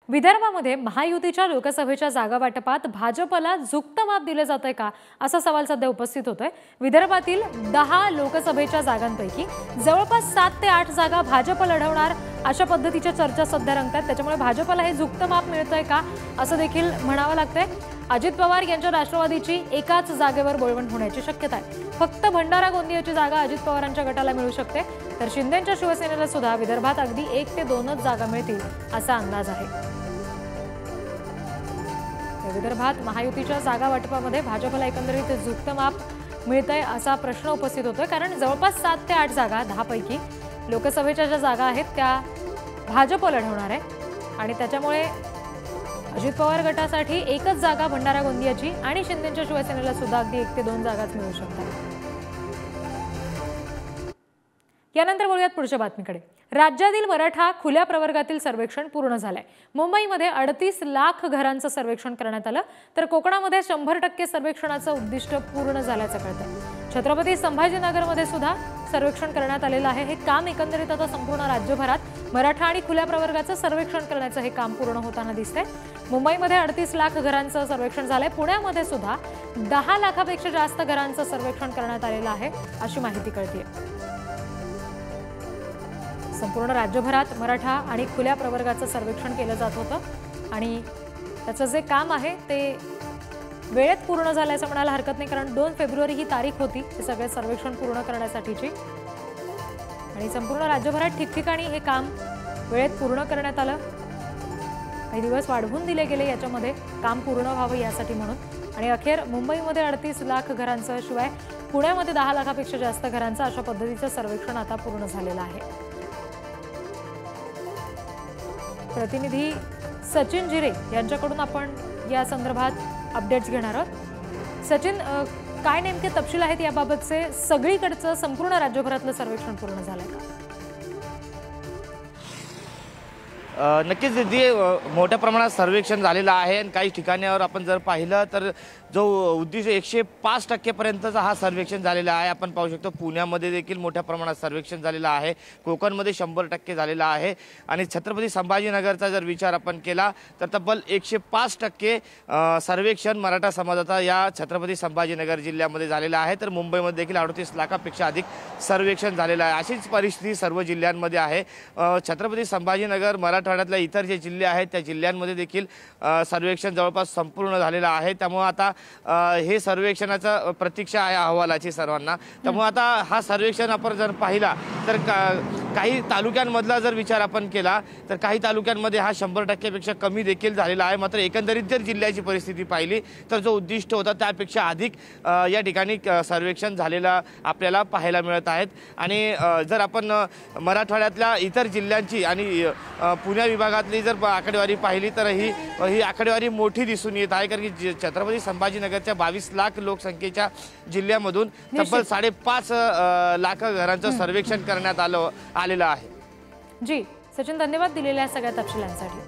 विदर्भामध्ये महायुतीच्या लोकसभेच्या जागा वाटपात भाजपला झुकतं माप दिले जातंय का असा सवाल सध्या उपस्थित होतोय। विदर्भातील 10 लोकसभेच्या जागांपैकी जवळपास 7 ते 8 जागा भाजप लढवणार अशा पद्धतीच्या चर्चा सध्या रंगतात। त्याच्यामुळे भाजपला हे झुकतं माप मिळतंय का असं देखील म्हणावं लागतंय। अजित पवार यांच्या राष्ट्रवादीची एकाच जागेवर बोळवण होण्याची शक्यता आहे। फक्त भंडारा गोंदियाची जागा अजित पवारांच्या गटाला मिळू शकते, तर शिंदेंच्या शिवसेनेला सुद्धा विदर्भात अगदी 1 ते 2च जागा मिळतील असा अंदाज आहे। विदर्भात महायुतीच्या जागा वाटपामध्ये भाजपला एकंदरीत झुकतं माप मिळतंय असा प्रश्न उपस्थित होतोय, कारण जवळपास 7 ते 8 जागा 10 पैकी लोकसभेच्या ज्या जागा आहेत त्या भाजप लढवणार आहे आणि त्याच्यामुळे अजित पवार गटासाठी एकच जागा भंडारा गोंदियाची आणि शिंदेच्या शिवसेनेला सुद्धा अगदी 1 ते 2 जागाच मिळू शकतात। यानंतर बोलूयात पुढच्या बातमीकडे। राज्यातील मराठा खुल्या प्रवर्गातील सर्वेक्षण पूर्ण झालंय। मुंबईमध्ये 38 लाख घरांचं सर्वेक्षण करण्यात आलं, तर कोकणामध्ये 100% सर्वेक्षणाचं उद्दिष्ट पूर्ण झाल्याचं कळतंय। छत्रपती संभाजीनगरमध्ये सुद्धा सर्वेक्षण करण्यात आलेलं आहे। हे काम एकंदरीत आता संपूर्ण राज्यभरात मराठा आणि खुल्या प्रवर्गाचं सर्वेक्षण करण्याचं हे काम पूर्ण होताना दिसतंय। मुंबईमध्ये 38 लाख घरांचं सर्वेक्षण झालंय। पुण्यामध्ये सुद्धा 10 लाखापेक्षा जास्त घरांचं सर्वेक्षण करण्यात आलेलं आहे अशी माहिती कळतेय। संपूर्ण राज्यभरात मराठा आणि खुल्या प्रवर्गाचं सर्वेक्षण केलं जात होतं आणि त्याचं जे काम आहे ते वेळेत पूर्ण झालं असं म्हणायला हरकत नाही, कारण 2 फेब्रुवारी ही तारीख होती हे सगळे सर्वेक्षण पूर्ण करण्यासाठीची आणि संपूर्ण राज्यभरात ठिकठिकाणी हे काम वेळेत पूर्ण करण्यात आलं। काही दिवस वाढवून दिले गेले याच्यामध्ये काम पूर्ण व्हावं यासाठी म्हणून, आणि अखेर मुंबईमध्ये 38 लाख घरांचं, शिवाय पुण्यामध्ये 10 लाखापेक्षा जास्त घरांचं अशा पद्धतीचं सर्वेक्षण आता पूर्ण झालेलं आहे। प्रतिनिधी सचिन जिरे यांच्याकडून आपण या संदर्भात अपडेट्स घेणार आहोत। सचिन, काय नेमके तपशील आहेत याबाबतचे? सगळीकडचं संपूर्ण राज्यभरातलं सर्वेक्षण पूर्ण झालंय का? नक्कीच दिदी, मोठ्या प्रमाणात सर्वेक्षण झालेलं आहे आणि काही ठिकाणावर आपण जर पाहिलं तर जो उद्दिष्ट 105% पर्यंतचा हा सर्वेक्षण झालेला आहे। आपण पाहू शकतो पुण्यामध्ये देखील मोठ्या प्रमाणात सर्वेक्षण झालेलं आहे, कोकणमध्ये 100% झालेला आहे आणि छत्रपती संभाजीनगरचा जर विचार आपण केला तर तब्बल 105% सर्वेक्षण मराठा समाजाचा या छत्रपती संभाजीनगर जिल्ह्यामध्ये झालेला आहे। तर मुंबईमध्ये देखील 38 लाखापेक्षा अधिक सर्वेक्षण झालेलं आहे। अशीच परिस्थिती सर्व जिल्ह्यांमध्ये आहे। छत्रपती संभाजीनगर मराठवाड्यातल्या इतर जे जिल्हे आहेत त्या जिल्ह्यांमध्ये देखील सर्वेक्षण जवळपास संपूर्ण झालेलं आहे। त्यामुळे आता हे सर्वेक्षणाचं प्रतीक्षा आहे अहवालाची सर्वांना। त्यामुळे आता हा सर्वेक्षण आपण जर पाहिला तर काही तालुक्यांमधला जर विचार आपण केला तर काही तालुक्यांमध्ये हा 100% पेक्षा कमी देखील झालेला आहे। मात्र एकंदरीत जर जिल्ह्याची परिस्थिती पाहिली तर जो उद्दिष्ट होता त्यापेक्षा अधिक या ठिकाणी सर्वेक्षण झालेला आपल्याला पाहायला मिळत आहेत। आणि जर आपण मराठवाड्यातल्या इतर जिल्ह्यांची आणि पुणे विभागातली जर आकडेवारी पाहिली तर ही आकडेवारी मोठी दिसून येत आहे, कारण की छत्रपती संभाजीनगरच्या 22 लाख लोकसंख्येच्या जिल्ह्यामधून तब्बल 5.5 लाख घरांचं सर्वेक्षण करण्यात आलेलं आहे। जी सचिन, धन्यवाद दिलेल्या सगळ्या तपशिलांसाठी।